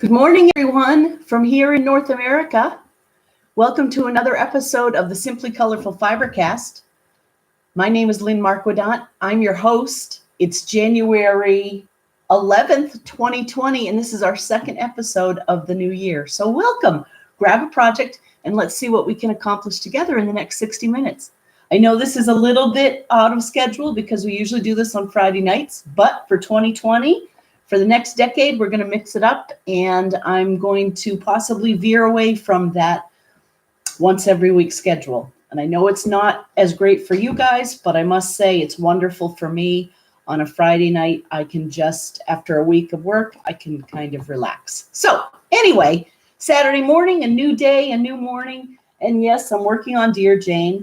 Good morning, everyone, from here in North America. Welcome to another episode of the Simply Colorful FiberCast. My name is Lynn Marquidant. I'm your host. It's January 11th, 2020, and this is our second episode of the new year. So welcome. Grab a project, and let's see what we can accomplish together in the next 60 minutes. I know this is a little bit out of schedule because we usually do this on Friday nights, but for 2020, for the next decade, we're going to mix it up, and I'm going to possibly veer away from that once every week schedule. And I know it's not as great for you guys, but I must say it's wonderful for me. On a Friday night, I can just, after a week of work, I can kind of relax. So anyway, Saturday morning, a new day, a new morning. And yes, I'm working on Dear Jane.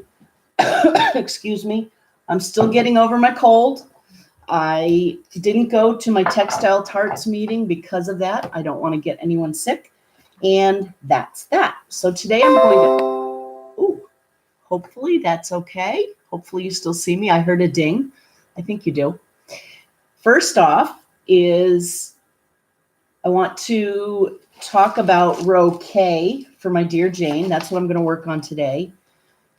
Excuse me. I'm still getting over my cold. I didn't go to my Textile Tarts meeting because of that. I don't want to get anyone sick. And that's that. So today I'm going to, hopefully that's okay. Hopefully you still see me. I heard a ding. I think you do. First off is I want to talk about row K for my Dear Jane. That's what I'm going to work on today.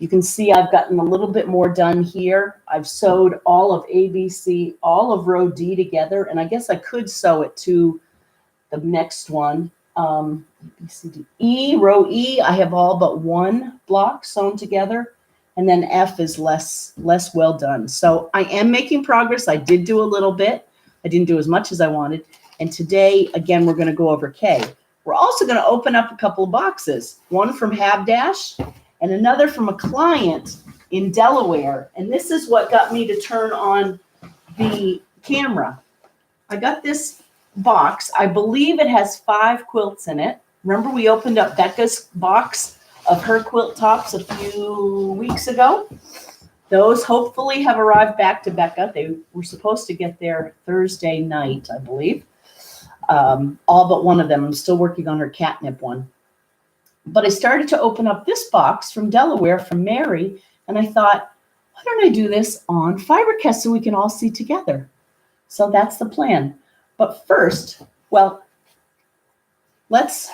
You can see I've gotten a little bit more done here. I've sewed all of ABC, all of row D together, and I guess I could sew it to the next one. B, C, D, E, row E, I have all but one block sewn together, and then F is less well done. So I am making progress. I did do a little bit. I didn't do as much as I wanted. And today, again, we're going to go over K. We're also going to open up a couple of boxes, one from Habdash and another from a client in Delaware. And this is what got me to turn on the camera. I got this box. I believe it has 5 quilts in it. Remember we opened up Becca's box of her quilt tops a few weeks ago? Those hopefully have arrived back to Becca. They were supposed to get there Thursday night, I believe. All but one of them. I'm still working on her catnip one. But I started to open up this box from Delaware from Mary, and I thought, why don't I do this on FiberCast so we can all see together? So that's the plan. But first, well, let's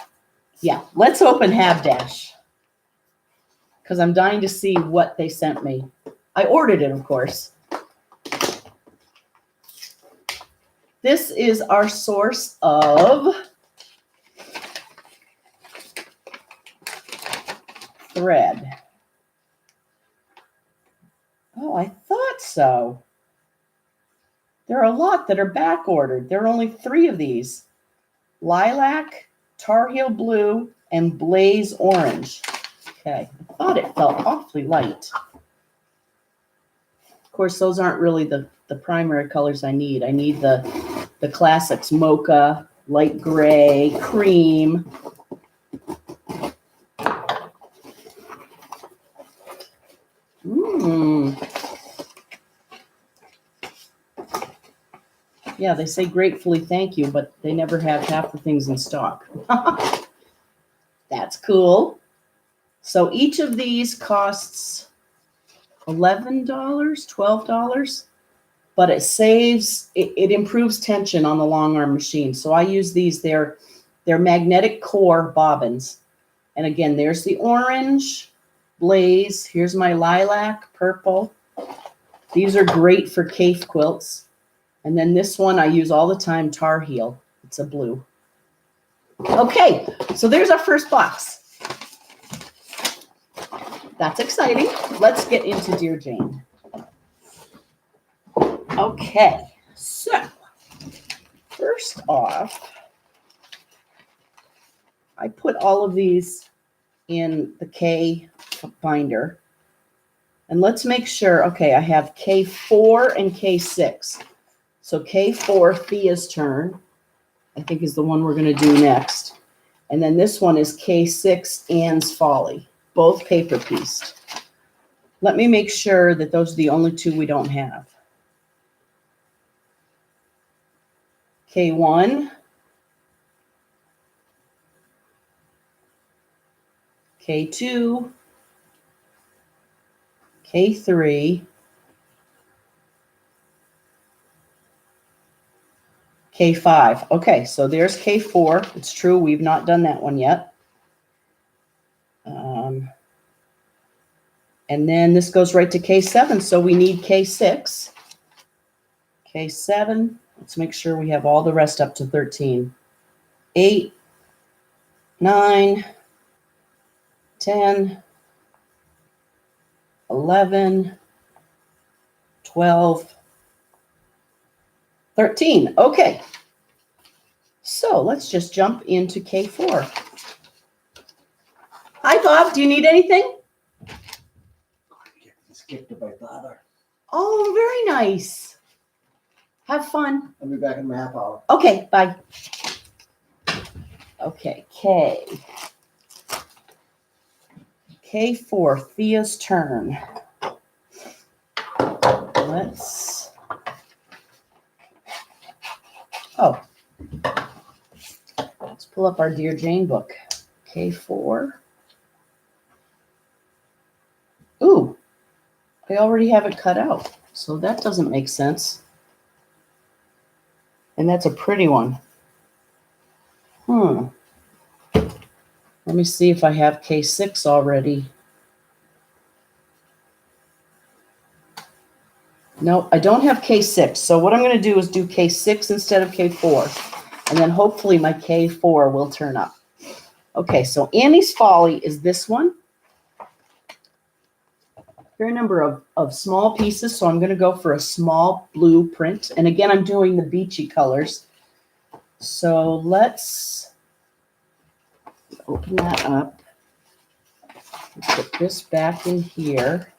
open Habdash because I'm dying to see what they sent me. I ordered it, of course. This is our source of thread. Oh, I thought so. There are a lot that are back ordered. There are only 3 of these: lilac, tar heel blue, and blaze orange. Okay, I thought it felt awfully light. Of course, those aren't really the primary colors I need. I need the classics: mocha, light gray, cream. Yeah, they say gratefully thank you, but they never have half the things in stock. That's cool. So each of these costs $11, $12, but it improves tension on the long arm machine. So I use these, they're magnetic core bobbins. And again, there's the orange, blaze. Here's my lilac, purple. These are great for cave quilts. And then this one I use all the time, tar heel. It's a blue. Okay, so there's our first box. That's exciting. Let's get into Dear Jane. Okay, so first off, I put all of these in the K binder. And let's make sure, okay, I have K4 and K6. So K4, Thea's turn, I think is the one we're going to do next. And then this one is K6, Anne's Folly, both paper pieced. Let me make sure that those are the only 2 we don't have. K1, K2, K3, K5. Okay, so there's K4. It's true, we've not done that one yet. And then this goes right to K7, so we need K6. K7, let's make sure we have all the rest up to 13. 8, 9, 10, 11, 12, 13. Okay. So let's just jump into K4. Hi, Bob. Do you need anything? Skip to my father. Oh, very nice. Have fun. I'll be back in a half hour. Okay, bye. Okay, K4, Thea's turn. Let's pull up our Dear Jane book. K4. Ooh, I already have it cut out, so that doesn't make sense. And that's a pretty one. Let me see if I have K6 already. No, I don't have K6. So what I'm going to do is do K6 instead of K4. And then hopefully my K4 will turn up. Okay, so Annie's Folly is this one. Fair number of small pieces, so I'm going to go for a small blue print. And again, I'm doing the beachy colors. So let's open that up. Put this back in here.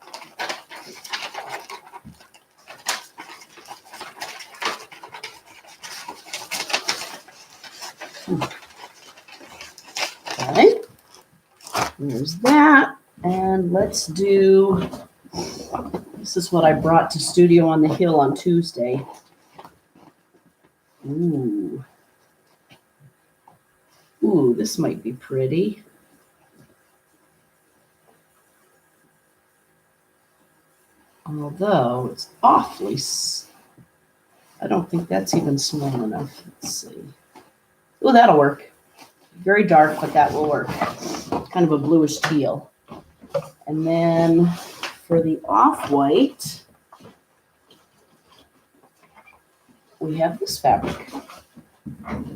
Okay, there's that. And let's do, this is what I brought to Studio on the Hill on Tuesday. Ooh, this might be pretty. Although it's awfully, I don't think that's even small enough. Let's see. Oh, that'll work. Very dark, but that will work. Kind of a bluish teal. And then for the off-white, we have this fabric.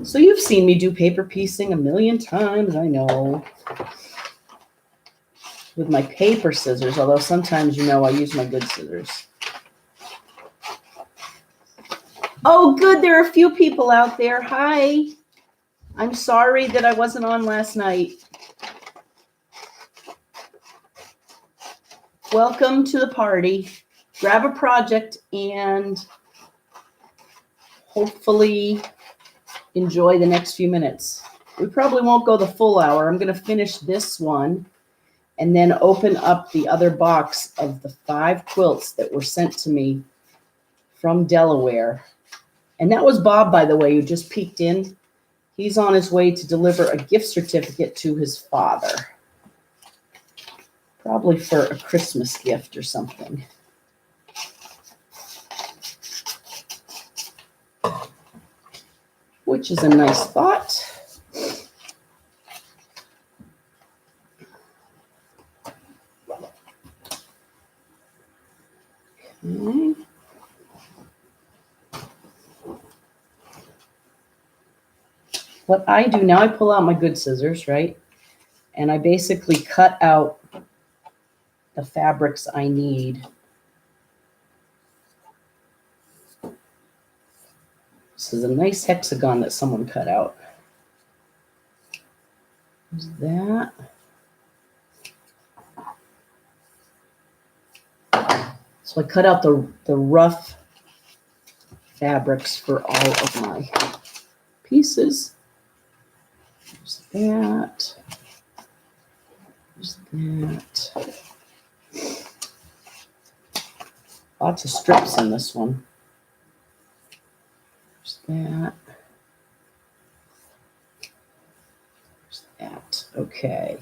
So you've seen me do paper piecing a million times, I know. With my paper scissors, although sometimes, you know, I use my good scissors. Oh, good, there are a few people out there. Hi. I'm sorry that I wasn't on last night. Welcome to the party. Grab a project and hopefully enjoy the next few minutes. We probably won't go the full hour. I'm going to finish this one and then open up the other box of the 5 quilts that were sent to me from Delaware. And that was Bob, by the way, who just peeked in. He's on his way to deliver a gift certificate to his father. Probably for a Christmas gift or something. Which is a nice thought. Okay. What I do now, I pull out my good scissors, right? And I basically cut out the fabrics I need. This is a nice hexagon that someone cut out. There's that. So I cut out the rough fabrics for all of my pieces. There's that. There's that. Lots of strips in this one. There's that. There's that. Okay.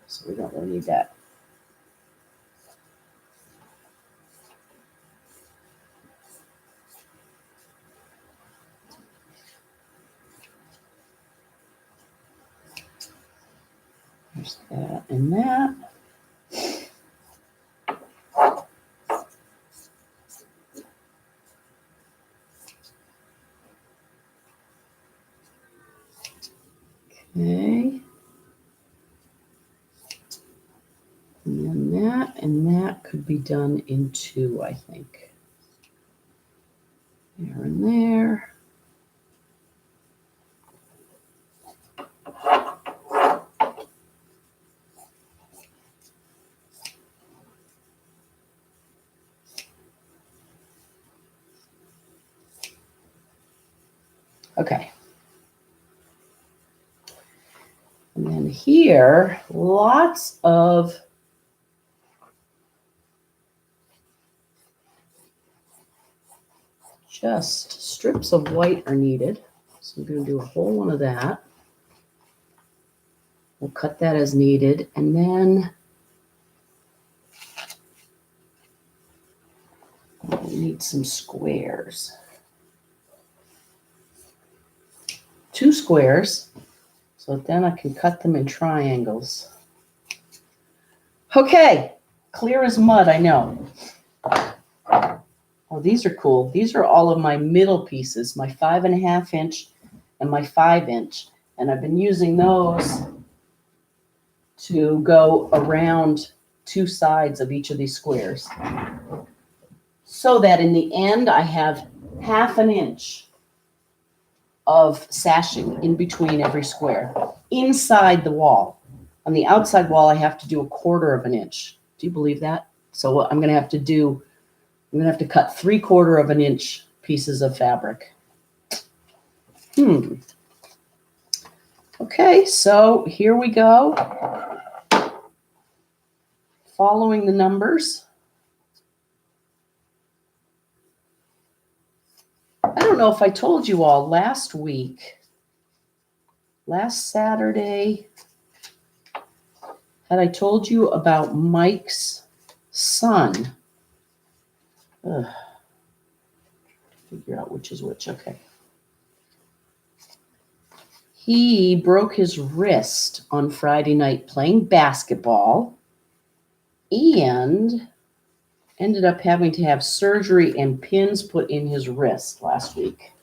So we don't really need that. There's that and that. Okay. And then that could be done in two, I think. There and there. Okay. And then here, lots of just strips of white are needed. So I'm going to do a whole one of that. We'll cut that as needed. And then we'll need some squares. 2 squares. So then I can cut them in triangles. Okay, clear as mud, I know. Oh, these are cool. These are all of my middle pieces, my 5.5 inch and my 5 inch. And I've been using those to go around 2 sides of each of these squares. So that in the end, I have 1/2 inch of sashing in between every square, inside the wall. On the outside wall, I have to do 1/4 inch. Do you believe that? So what I'm going to have to do, I'm going to have to cut 3/4 inch pieces of fabric. Okay, so here we go. Following the numbers. I don't know if I told you all last Saturday, had I told you about Mike's son? Figure out which is which. Okay. He broke his wrist on Friday night playing basketball and ended up having to have surgery and pins put in his wrist last week.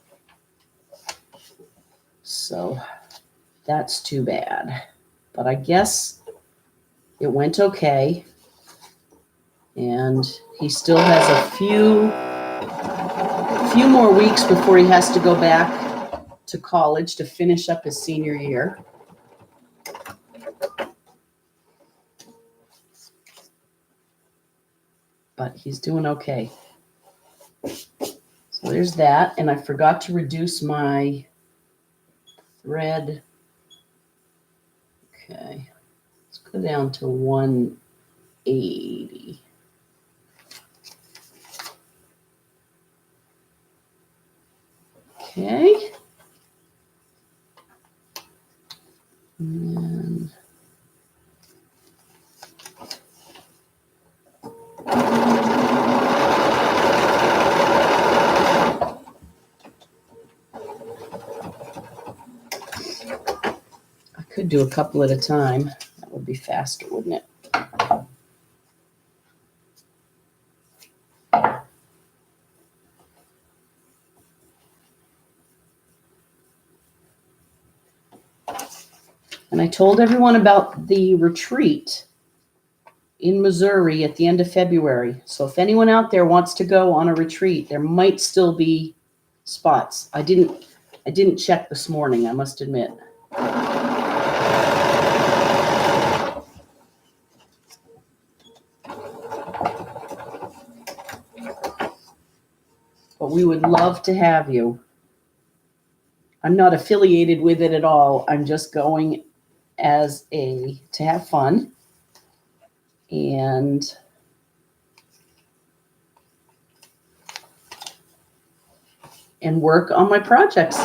So that's too bad. But I guess it went okay. And he still has a few more weeks before he has to go back to college to finish up his senior year. But he's doing okay. So there's that. And I forgot to reduce my thread. Okay. Let's go down to 180. Okay. And then I could do a couple at a time. That would be faster, wouldn't it? And I told everyone about the retreat in Missouri at the end of February. So if anyone out there wants to go on a retreat, there might still be spots. I didn't check this morning, I must admit. But we would love to have you. I'm not affiliated with it at all. I'm just going to have fun and work on my projects.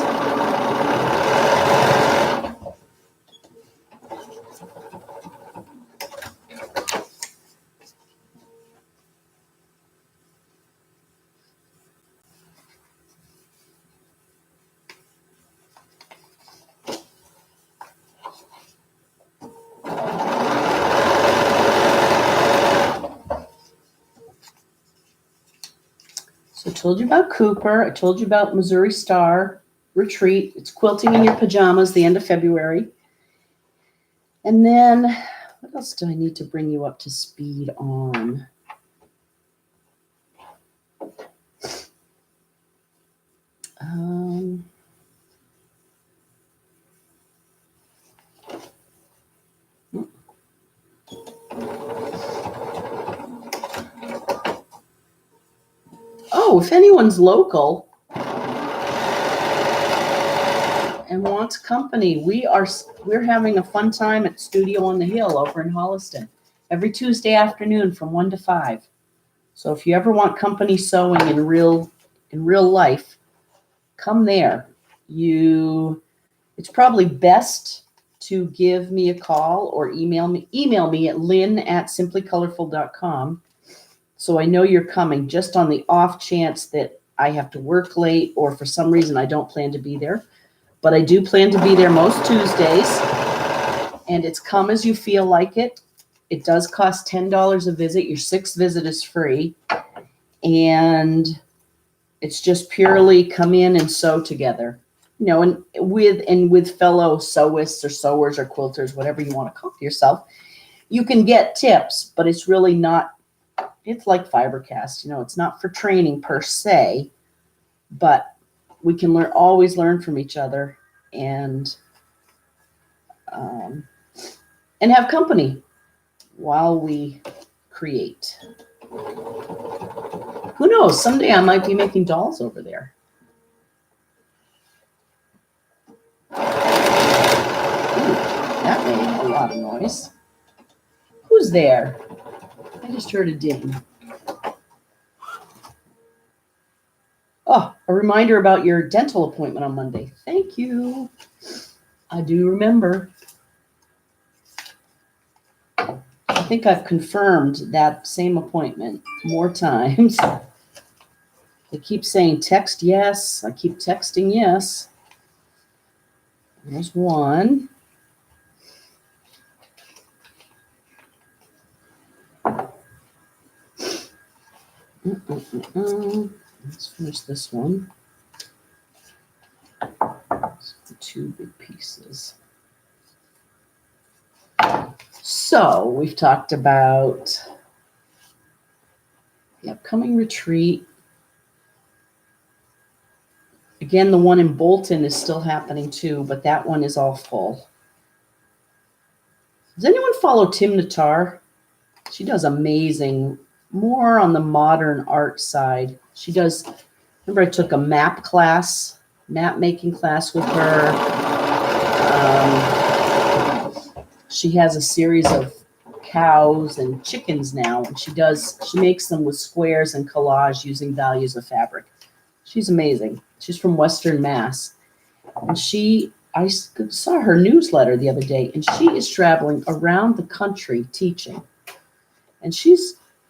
told you about Cooper. I told you about Missouri Star Retreat. It's quilting in your pajamas the end of February. And then what else do I need to bring you up to speed on? Oh, if anyone's local and wants company, we're having a fun time at Studio on the Hill over in Holliston every Tuesday afternoon from 1 to 5. So if you ever want company sewing in real life, come there. It's probably best to give me a call or email me at lynn@simplycolorful.com so I know you're coming, just on the off chance that I have to work late or for some reason I don't plan to be there. But I do plan to be there most Tuesdays, and it's come as you feel like it. It does cost $10 a visit. Your 6th visit is free, and it's just purely come in and sew together, and with fellow sewists or sewers or quilters, whatever you want to call yourself. You can get tips, but it's really not. It's like FiberCast, it's not for training per se, but we can always learn from each other and have company while we create. Who knows? Someday I might be making dolls over there. Ooh, that made a lot of noise. Who's there? I just heard a ding. Oh, a reminder about your dental appointment on Monday. Thank you. I do remember. I think I've confirmed that same appointment more times. They keep saying text yes. I keep texting yes. There's one. Let's finish this one. Two big pieces. So we've talked about the upcoming retreat. Again, the one in Bolton is still happening too, but that one is all full. Does anyone follow Tim Natar? She does amazing, more on the modern art side. She does, remember I took a map making class with her. She has a series of cows and chickens now, and she makes them with squares and collage using values of fabric. She's amazing. She's from Western Mass. And I saw her newsletter the other day, and she is traveling around the country teaching. And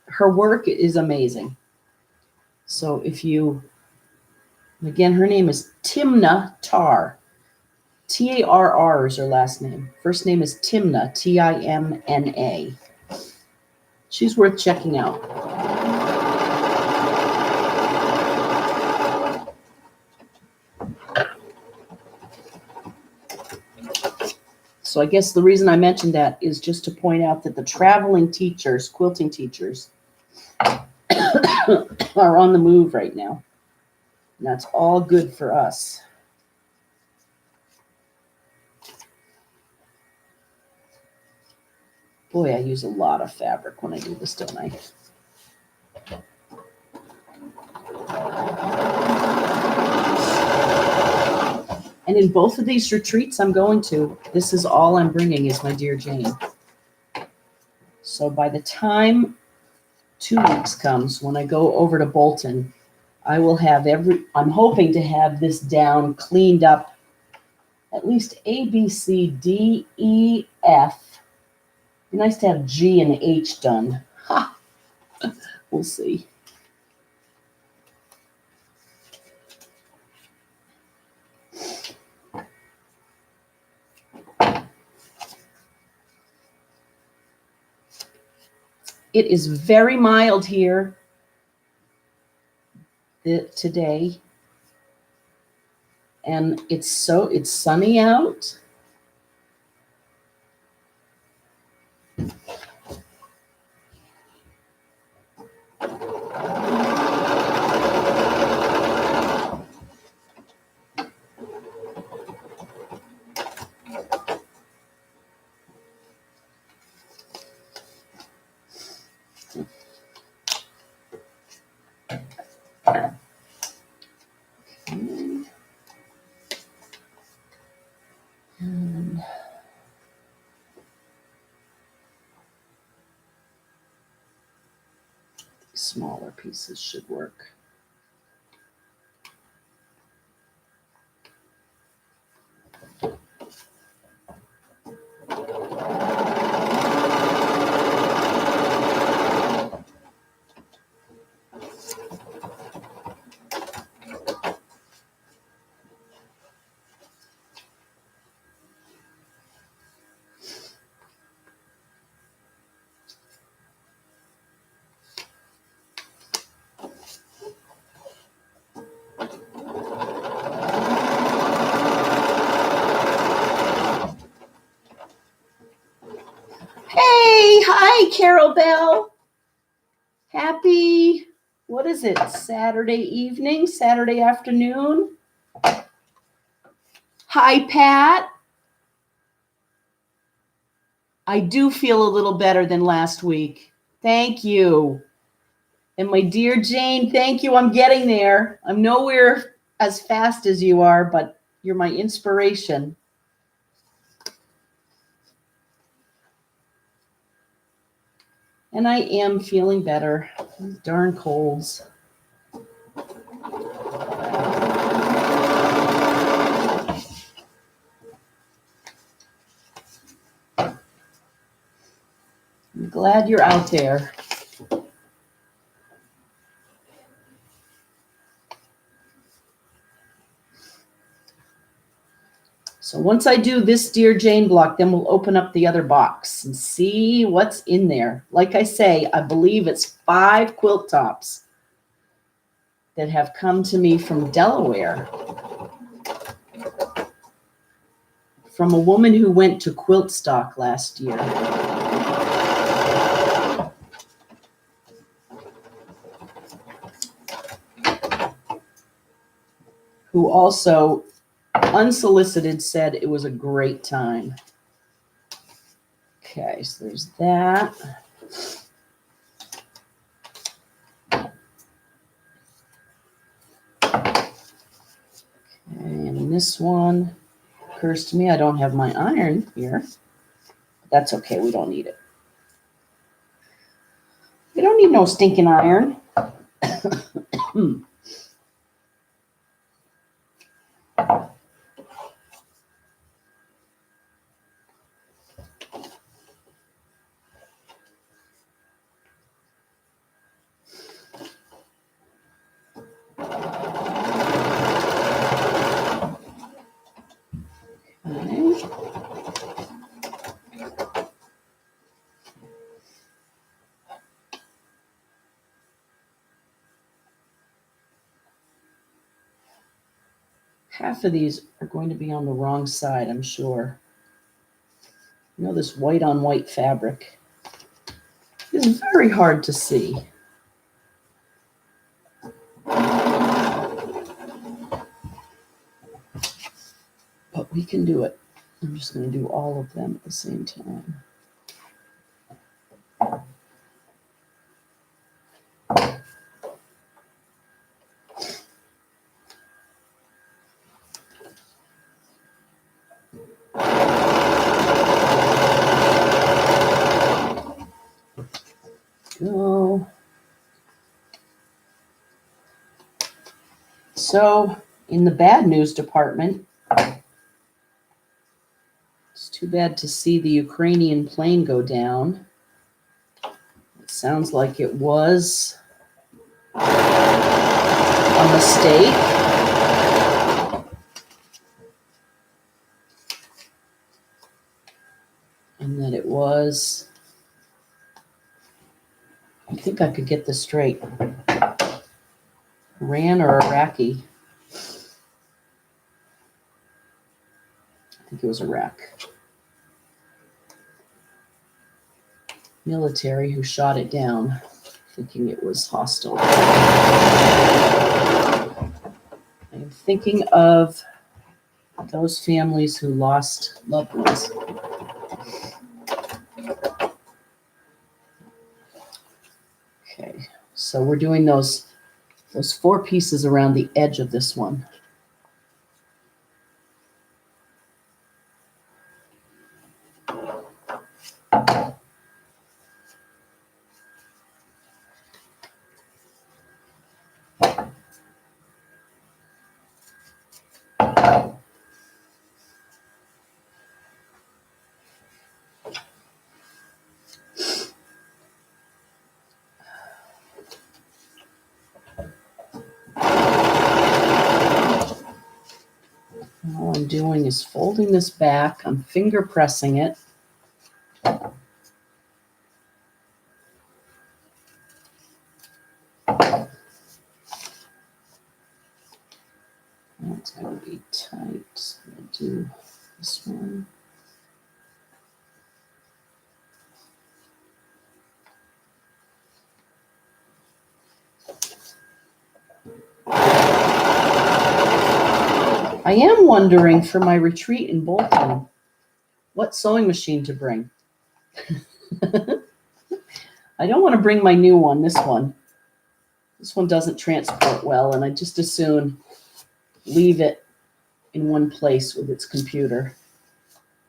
her work is amazing. So again, her name is Timna Tar. Tarr is her last name. First name is Timna, Timna. She's worth checking out. So I guess the reason I mentioned that is just to point out that the traveling teachers, quilting teachers, are on the move right now. And that's all good for us. Boy, I use a lot of fabric when I do this, don't I? And in both of these retreats I'm going to, this is all I'm bringing is my dear Jane. So by the time 2 weeks comes, when I go over to Bolton, I will have I'm hoping to have this down, cleaned up, at least A, B, C, D, E, F. Be nice to have G and H done. Ha! We'll see. It is very mild here. today. And it's sunny out. And smaller pieces should work. Hey, hi, Carol Bell. Happy, what is it, Saturday evening, Saturday afternoon? Hi, Pat. I do feel a little better than last week. Thank you. And my dear Jane, thank you. I'm getting there. I'm nowhere as fast as you are, but you're my inspiration. And I am feeling better. Darn colds. I'm glad you're out there. So once I do this Dear Jane block, then we'll open up the other box and see what's in there. Like I say, I believe it's 5 quilt tops that have come to me from Delaware, from a woman who went to Quilt Stock last year. Who also unsolicited said it was a great time. Okay, so there's that. Okay, and this one occurs to me, I don't have my iron here. But that's okay, we don't need it. We don't need no stinking iron. Half of these are going to be on the wrong side, I'm sure. You know, this white on white fabric is very hard to see. But we can do it. I'm just going to do all of them at the same time. Go. So, in the bad news department, it's too bad to see the Ukrainian plane go down. It sounds like it was a mistake. And that it was, I think I could get this straight. Iran or Iraqi. I think it was Iraq. Military who shot it down, thinking it was hostile. I'm thinking of those families who lost loved ones. Okay, so we're doing those 4 pieces around the edge of this one. All I'm doing is folding this back. I'm finger pressing it. That's going to be tight. So I'll do this one. I am wondering for my retreat in Bolton, what sewing machine to bring. I don't want to bring my new one, this one. This one doesn't transport well, and I just as soon leave it in one place with its computer.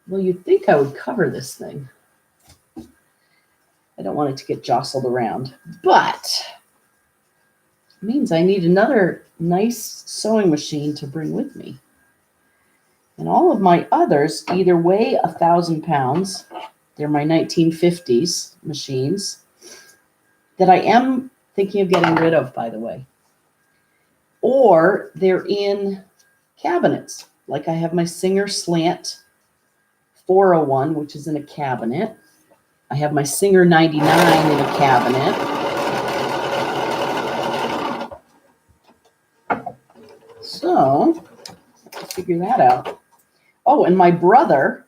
Well, you'd think I would cover this thing. I don't want it to get jostled around, but it means I need another nice sewing machine to bring with me. And all of my others either weigh 1,000 pounds. They're my 1950s machines that I am thinking of getting rid of, by the way. Or they're in cabinets. Like I have my Singer Slant 401, which is in a cabinet. I have my Singer 99 in a cabinet. So, I have to figure that out. Oh, and my brother,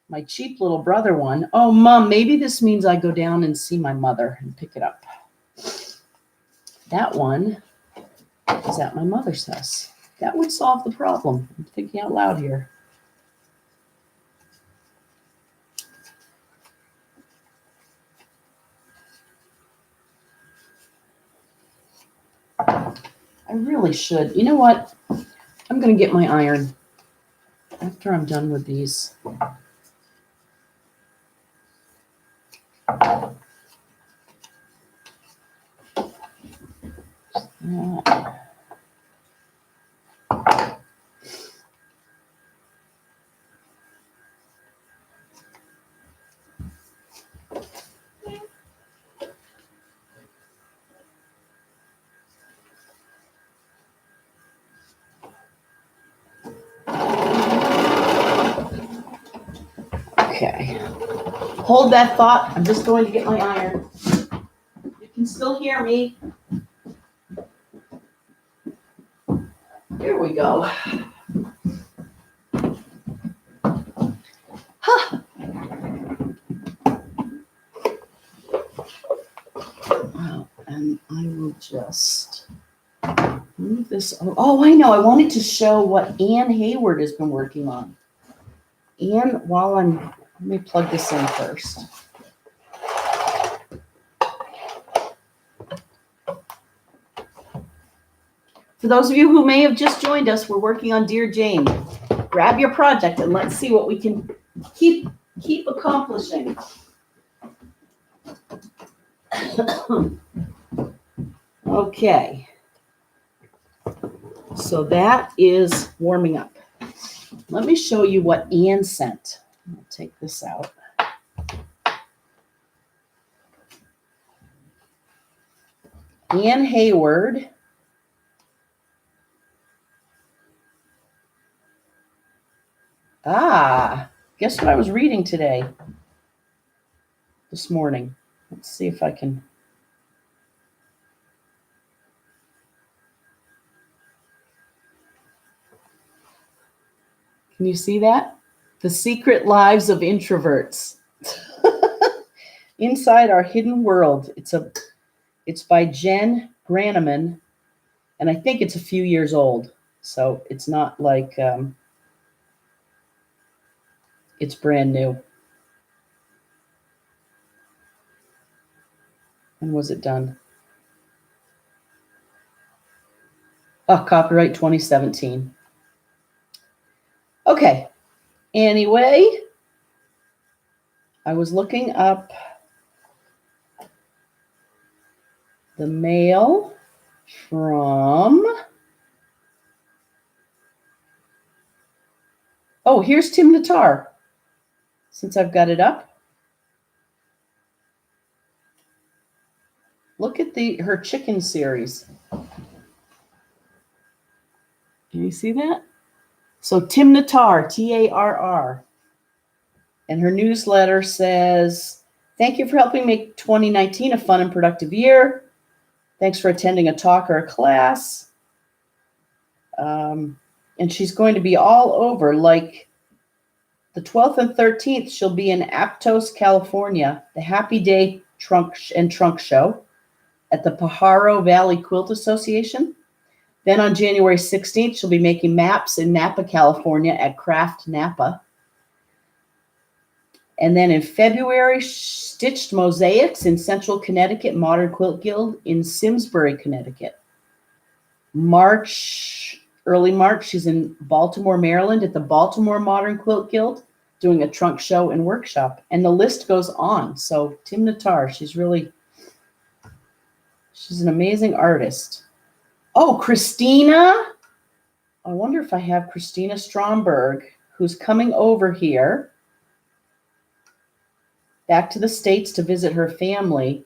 my cheap little brother one. Oh, Mom, maybe this means I go down and see my mother and pick it up. That one is at my mother's house. That would solve the problem. I'm thinking out loud here. I really should. You know what? I'm going to get my iron after I'm done with these. Okay. Hold that thought. I'm just going to get my iron. You can still hear me. Here we go. Huh. Wow. And I will just move this. Oh, I know. I wanted to show what Ann Hayward has been working on. Ann, let me plug this in first. For those of you who may have just joined us, we're working on Dear Jane. Grab your project and let's see what we can keep accomplishing. Okay. So that is warming up. Let me show you what Ann sent. I'll take this out. Ann Hayward. Guess what I was reading this morning. Let's see if I can. Can you see that? The Secret Lives of Introverts. Inside Our Hidden World. It's by Jen Graneman, and I think it's a few years old. So it's not like it's brand new. When was it done? Oh, copyright 2017. Okay. Anyway, I was looking up the mail from... Oh, here's Tim Natar, since I've got it up. Look at her chicken series. Can you see that? So Tim Natar, Tarr. And her newsletter says, thank you for helping make 2019 a fun and productive year. Thanks for attending a talk or a class. And she's going to be all over, like the 12th and 13th, she'll be in Aptos, California, the Happy Day Trunk Show at the Pajaro Valley Quilt Association. Then on January 16th, she'll be making maps in Napa, California at Craft Napa. And then in February, Stitched Mosaics in Central Connecticut, Modern Quilt Guild in Simsbury, Connecticut. Early March, she's in Baltimore, Maryland at the Baltimore Modern Quilt Guild doing a trunk show and workshop. And the list goes on. So Tim Natar, she's an amazing artist. Oh, Christina. I wonder if I have Christina Stromberg, who's coming over here back to the States to visit her family.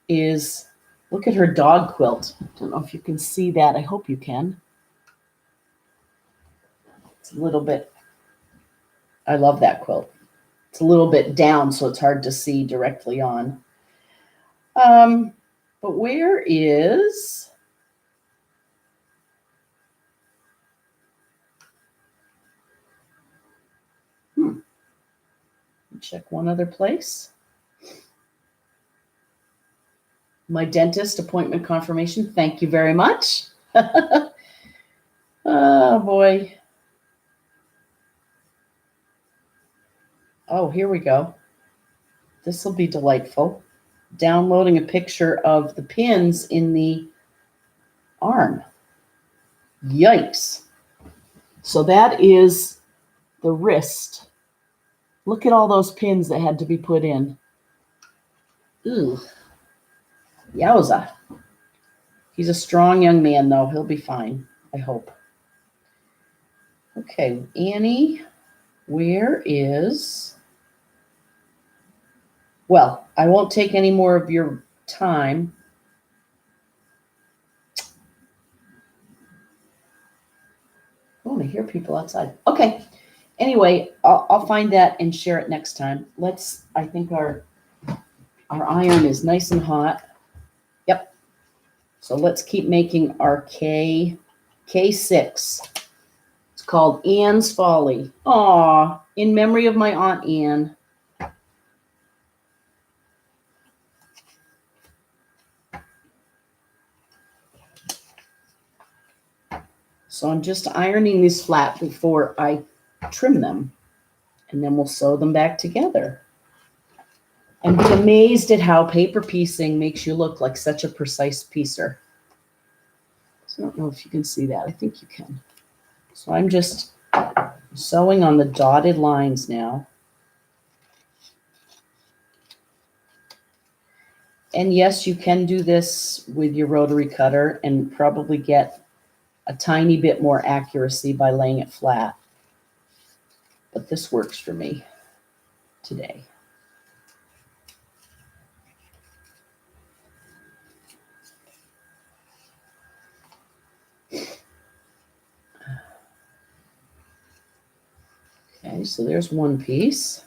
Look at her dog quilt. I don't know if you can see that. I hope you can. It's a little bit, I love that quilt. It's a little bit down, so it's hard to see directly on. But where is... Check one other place. My dentist appointment confirmation. Thank you very much. Oh, boy. Oh, here we go. This will be delightful. Downloading a picture of the pins in the arm. Yikes. So that is the wrist. Look at all those pins that had to be put in. Ooh. Yowza. He's a strong young man, though. He'll be fine, I hope. Okay, Annie, where is... Well, I won't take any more of your time. Oh, I hear people outside. Okay. Anyway, I'll find that and share it next time. I think our iron is nice and hot. Yep. So let's keep making our K6. It's called Anne's Folly. Aw, in memory of my Aunt Anne. So I'm just ironing these flat before I trim them, and then we'll sew them back together. And be amazed at how paper piecing makes you look like such a precise piecer. So I don't know if you can see that. I think you can. So I'm just sewing on the dotted lines now. And yes, you can do this with your rotary cutter and probably get a tiny bit more accuracy by laying it flat. But this works for me today. Okay, so there's one piece.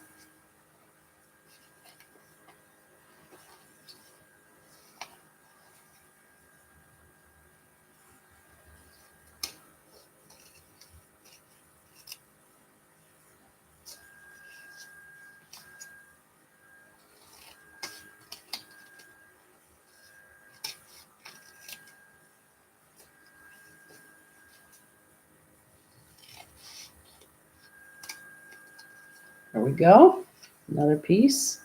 There we go. Another piece.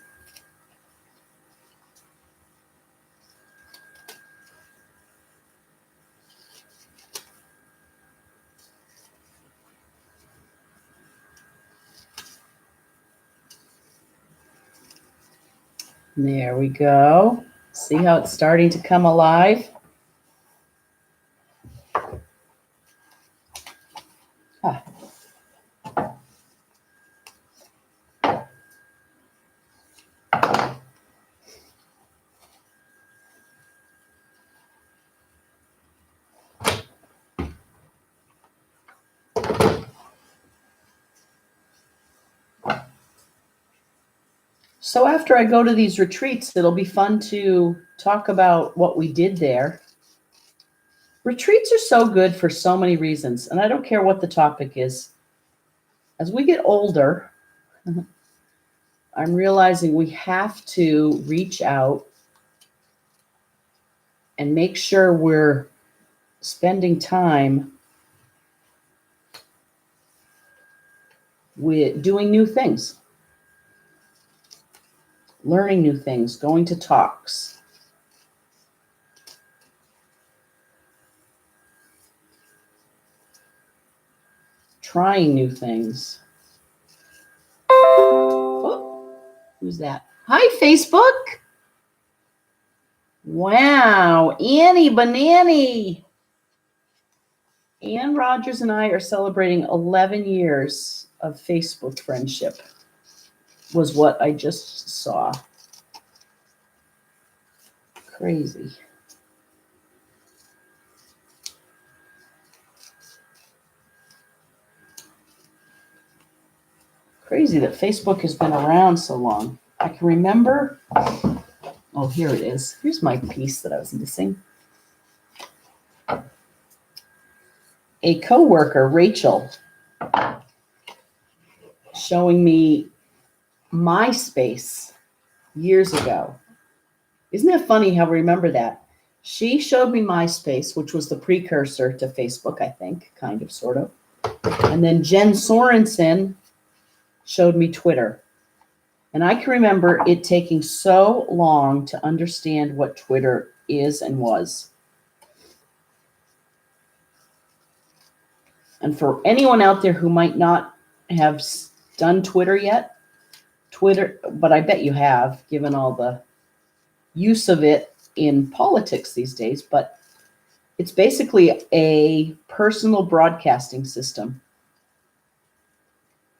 There we go. See how it's starting to come alive? Ah. So after I go to these retreats, it'll be fun to talk about what we did there. Retreats are so good for so many reasons, and I don't care what the topic is. As we get older, I'm realizing we have to reach out and make sure we're spending time with doing new things, learning new things, going to talks. Trying new things. Oh, who's that? Hi, Facebook. Wow, Annie Banani. Ann Rogers and I are celebrating 11 years of Facebook friendship, was what I just saw. Crazy. Crazy that Facebook has been around so long. I can remember, oh, here it is. Here's my piece that I was missing. A coworker, Rachel, showing me MySpace years ago. Isn't that funny how we remember that? She showed me MySpace, which was the precursor to Facebook, I think, kind of, sort of. And then Jen Sorensen showed me Twitter. And I can remember it taking so long to understand what Twitter is and was. And for anyone out there who might not have done Twitter yet, but I bet you have, given all the use of it in politics these days, but it's basically a personal broadcasting system.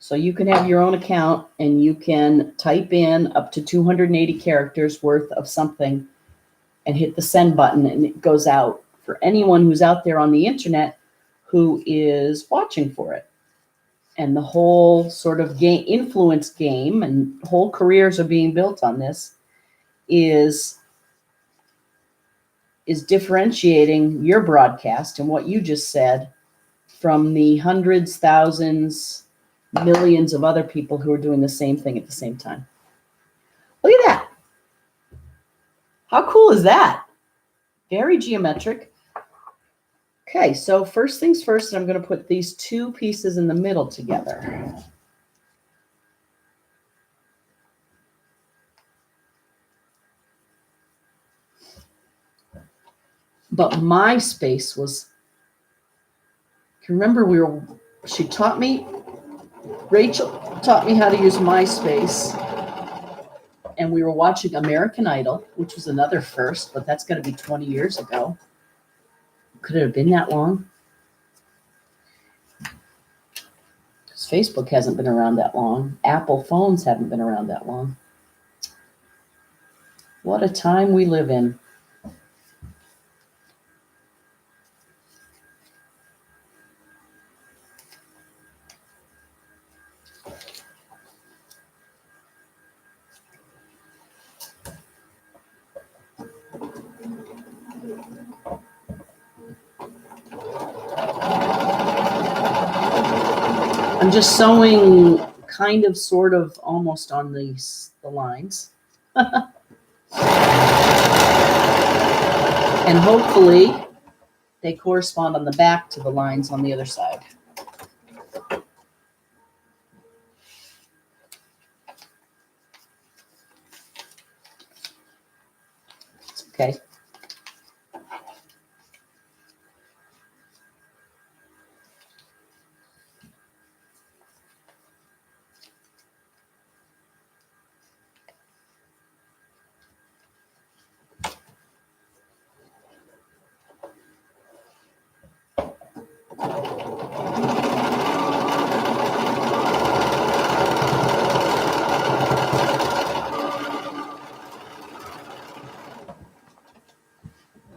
So you can have your own account and you can type in up to 280 characters worth of something and hit the send button, and it goes out for anyone who's out there on the internet who is watching for it. And the whole sort of influence game, and whole careers are being built on this, is differentiating your broadcast and what you just said from the hundreds, thousands, millions of other people who are doing the same thing at the same time. Look at that. How cool is that? Very geometric. Okay, so first things first, I'm going to put these two pieces in the middle together. But MySpace was, can you remember she taught me, Rachel taught me how to use MySpace, and we were watching American Idol, which was another first, but that's going to be 20 years ago. Could it have been that long? Because Facebook hasn't been around that long. Apple phones haven't been around that long. What a time we live in. I'm just sewing kind of, sort of, almost on the lines. And hopefully they correspond on the back to the lines on the other side. Okay.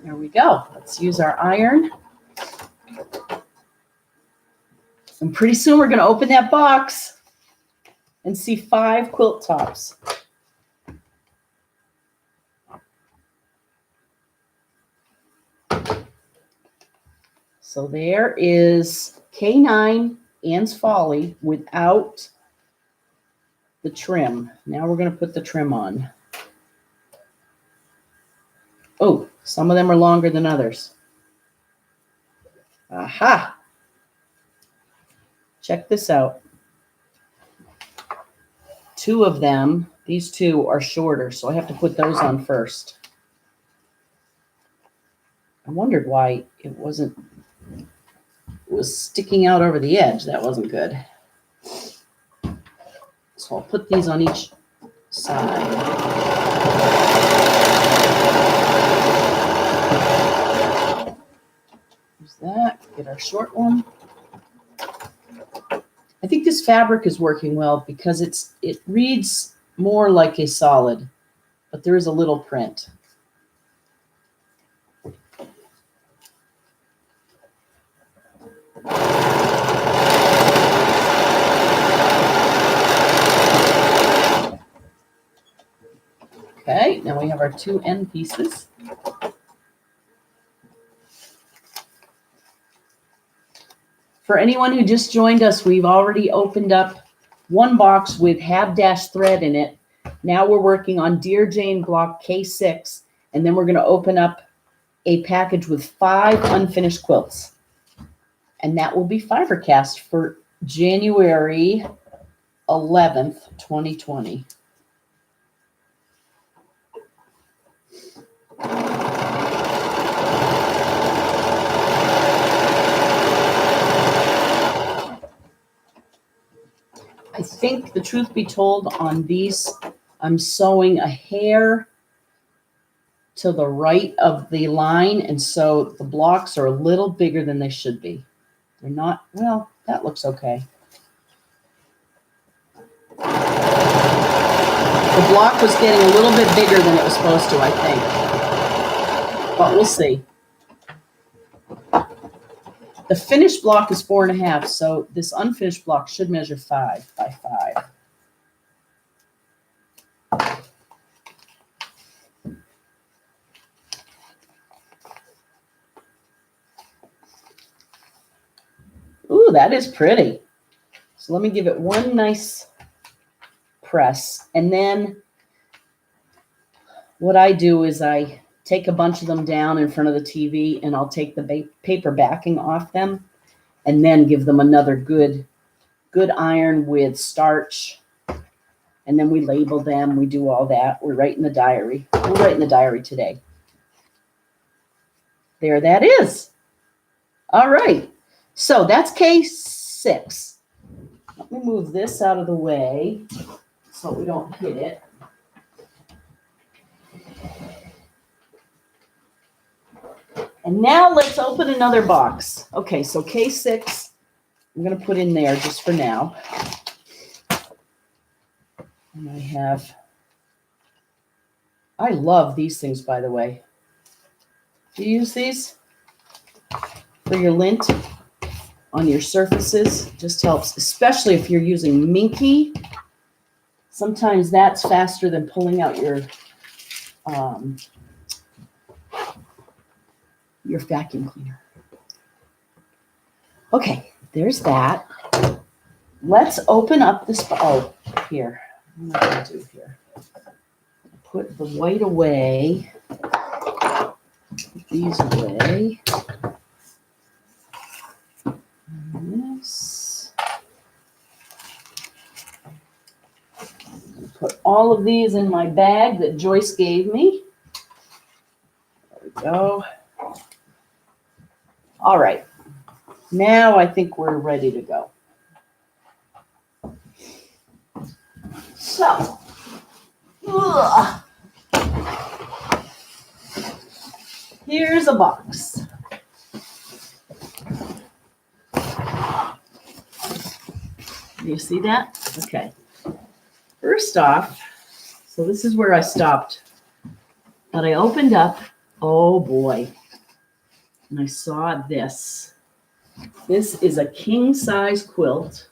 There we go. Let's use our iron. And pretty soon we're going to open that box and see 5 quilt tops. So there is K9 Anne's Folly without the trim. Now we're going to put the trim on. Oh, some of them are longer than others. Aha! Check this out. 2 of them, these 2 are shorter, so I have to put those on first. I wondered why it was sticking out over the edge. That wasn't good. So I'll put these on each side. Use that, get our short one. I think this fabric is working well because it reads more like a solid, but there is a little print. Okay, now we have our 2 end pieces. For anyone who just joined us, we've already opened up 1 box with haberdashed thread in it. Now we're working on Dear Jane block K6, and then we're going to open up a package with 5 unfinished quilts. And that will be FiberCast for January 11th, 2020. I think, the truth be told, on these, I'm sewing a hair to the right of the line, and so the blocks are a little bigger than they should be. They're not, well, that looks okay. The block was getting a little bit bigger than it was supposed to, I think. But we'll see. The finished block is 4.5, so this unfinished block should measure 5 by 5. Ooh, that is pretty. So let me give it one nice press. And then what I do is I take a bunch of them down in front of the TV, and I'll take the paper backing off them and then give them another good iron with starch. And then we label them. We do all that. We write in the diary. We'll write in the diary today. There that is. All right. So that's K6. Let me move this out of the way so we don't hit it. And now let's open another box. Okay, so K6, I'm going to put in there just for now. And I love these things, by the way. Do you use these for your lint on your surfaces? Just helps, especially if you're using Minky. Sometimes that's faster than pulling out your vacuum cleaner. Okay, there's that. Let's open up this. Oh, here. What am I going to do here? Put the white away. Put these away. And this. Put all of these in my bag that Joyce gave me. go. All right. Now I think we're ready to go. So, here's a box. You see that? Okay. First off, so this is where I stopped. But I opened up, oh boy, and I saw this. This is a king-size quilt.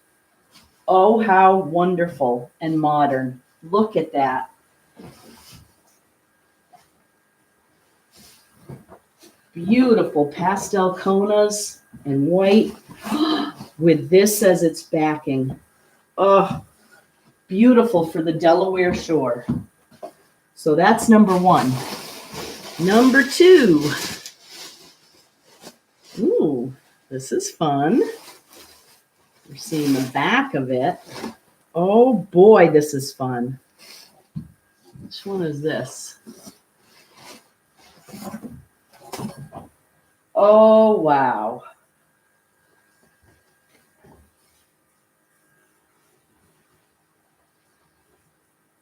Oh, how wonderful and modern. Look at that. Beautiful pastel konas and white with this as its backing. Oh, beautiful for the Delaware shore. So that's number one. Number two. Ooh, this is fun. We're seeing the back of it. Oh boy, this is fun. Which one is this? Oh, wow.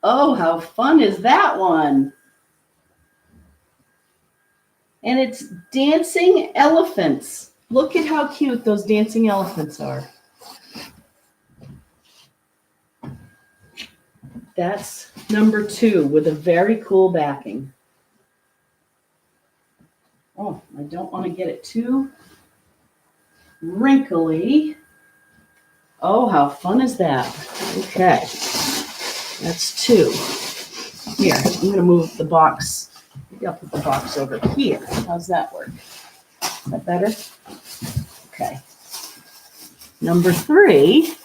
Oh, how fun is that one? And it's dancing elephants. Look at how cute those dancing elephants are. That's number two with a very cool backing. Oh, I don't want to get it too wrinkly. Oh, how fun is that? Okay, that's two. Here, I'm going to move the box. Maybe I'll put the box over here. How's that work? Is that better? Okay. Number three.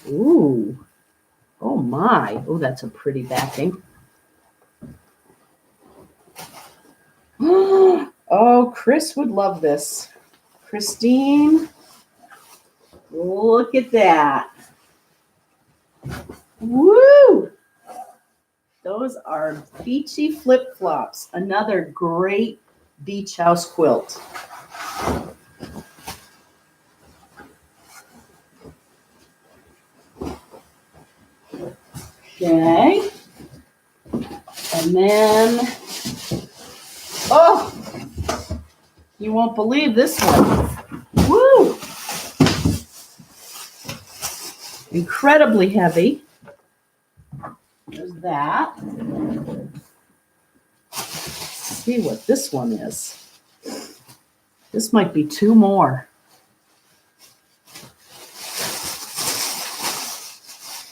Ooh. Oh my. Oh, that's a pretty backing. Oh, Chris would love this. Christine, look at that. Woo! Those are beachy flip-flops. Another great beach house quilt. Okay. And then, oh, you won't believe this one. Woo! Incredibly heavy. There's that. Let's see what this one is. This might be two more.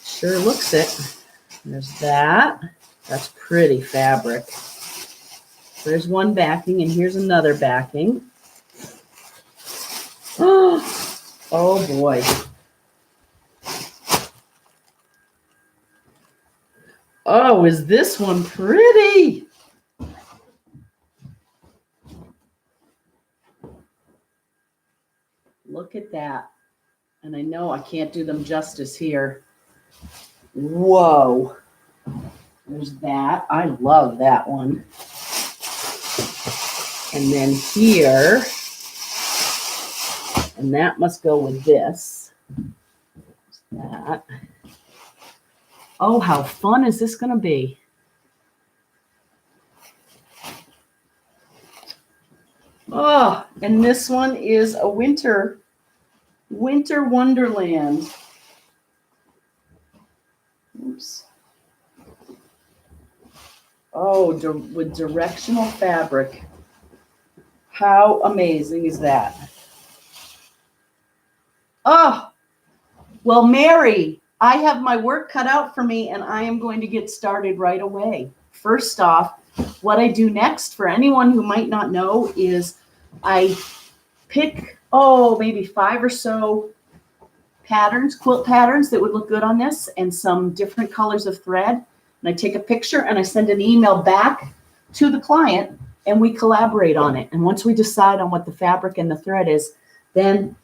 Sure looks it. There's that. That's pretty fabric. There's one backing, and here's another backing. Oh boy. Oh, is this one pretty? Look at that. And I know I can't do them justice here. Whoa. There's that. I love that one. And then here, and that must go with this. That. Oh, how fun is this going to be? Oh, and this one is a winter wonderland. Oops. Oh, with directional fabric. How amazing is that? Oh, well, Mary, I have my work cut out for me, and I am going to get started right away. First off, what I do next, for anyone who might not know, is I pick, maybe 5 or so patterns, quilt patterns that would look good on this, and some different colors of thread. And I take a picture and I send an email back to the client, and we collaborate on it. And once we decide on what the fabric and the thread is, then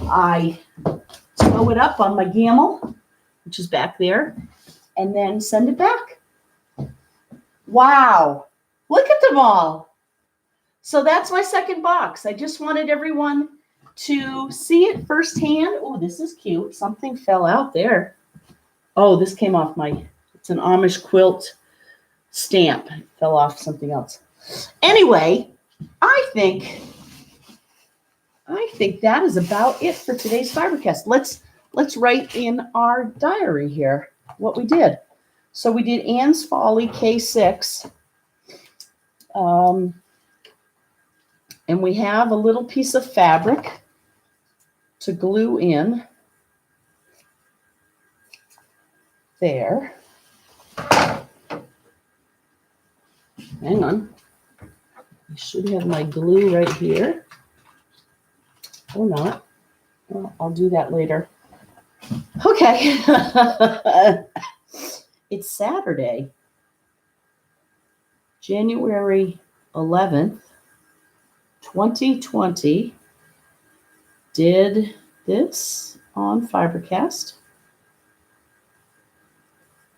I sew it up on my gamel, which is back there, and then send it back. Wow. Look at them all. So that's my second box. I just wanted everyone to see it firsthand. Oh, this is cute. Something fell out there. Oh, this came off it's an Amish quilt stamp. It fell off something else. Anyway, I think that is about it for today's FiberCast. Let's write in our diary here what we did. So we did Anne's Folly K6. And we have a little piece of fabric to glue in there. Hang on. I should have my glue right here. Or not. Well, I'll do that later. Okay. It's Saturday, January 11th, 2020. Did this on FiberCast.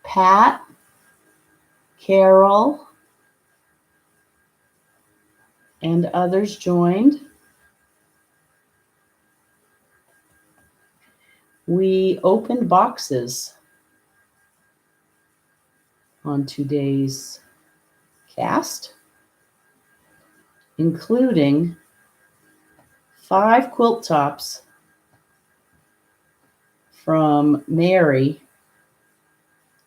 Pat, Carol, and others joined. We opened boxes on today's cast, including 5 quilt tops from Mary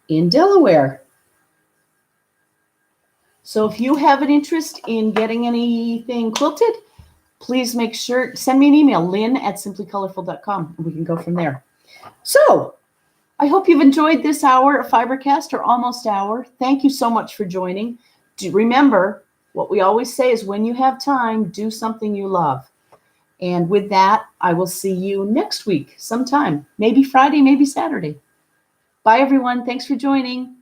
in Delaware. So if you have an interest in getting anything quilted, please make sure, send me an email, lynn@simplycolorful.com, and we can go from there. So I hope you've enjoyed this hour of FiberCast, or almost hour. Thank you so much for joining. Remember, what we always say is when you have time, do something you love. And with that, I will see you next week sometime, maybe Friday, maybe Saturday. Bye, everyone. Thanks for joining.